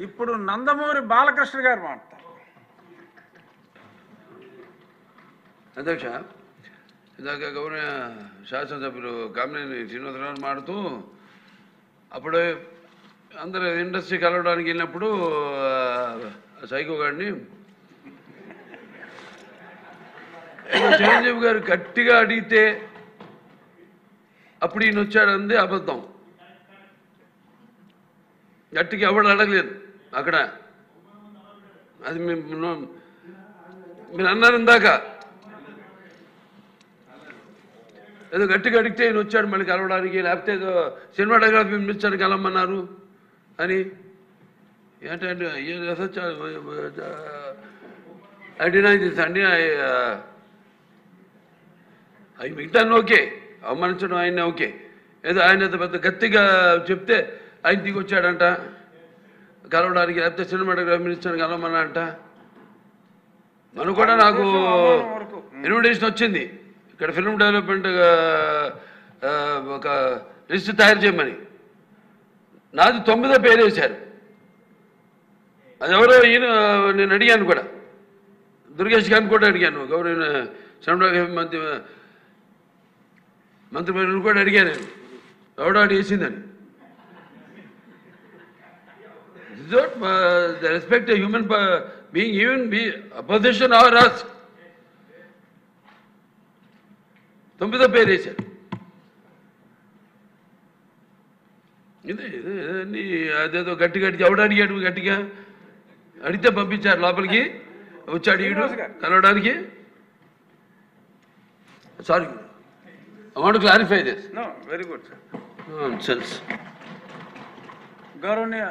ఇప్పుడు నందమూరి బాలకృష్ణ గారు మాట్లాడతారు. అధ్యక్ష, ఇందాక గౌరవ శాసనసభ్యులు కామినేని శ్రీనివాసరావు మాడుతూ అప్పుడు అందరూ ఇండస్ట్రీ కలవడానికి వెళ్ళినప్పుడు సైకో గారిని చిరంజీవి గారు గట్టిగా అడిగితే అప్పుడు ఈయన వచ్చాడంది అబద్ధం. గట్టిగా ఎవడు అడగలేదు అక్కడ. అది మీరు అన్నారు ఇందాక, ఏదో గట్టిగా అడిగితే ఈయన వచ్చాడు మళ్ళీ కలవడానికి, లేకపోతే ఏదో సినిమాటోగ్రఫీ పిలిపించాడు కలవమన్నారు అని. ఏంటంటే ఐ డినై దిస్ అండి. అవి మిగతాన్ని ఓకే, అవమానించడం ఆయన ఓకే. ఏదో ఆయన పెద్ద గట్టిగా చెప్తే ఆయన దిగి వచ్చాడంట కలవడానికి, లేకపోతే సినిమాటోగ్రఫీ మినిస్టర్ కలవమన్నా అంట. మనం కూడా నాకు ఇన్విటేషన్ వచ్చింది ఇక్కడ ఫిల్మ్ డెవలప్మెంట్ ఒక లిస్ట్ తయారు చేయమని. నాది 9వ పేరు వేశారు. అది ఎవరో ఈయన నేను అడిగాను కూడా, దుర్గేష్ గారిని కూడా అడిగాను, గౌరవ సినిమాటోగ్రఫీ మంత్రి కూడా అడిగాను నేను, ఎవడో అడిగేసిందని. The respect a human being, even be opposition or us. 9వ పేరు వేశారు. ఇదే అదేదో గట్టిగా ఎవడు అడిగాడు, గట్టిగా అడిగితే పంపించారు లోపలికి, వచ్చాడు ఈడు కలవడానికి. Sorry, I want to clarify this. No, very good, sir. Nonsense. గౌరవనీయ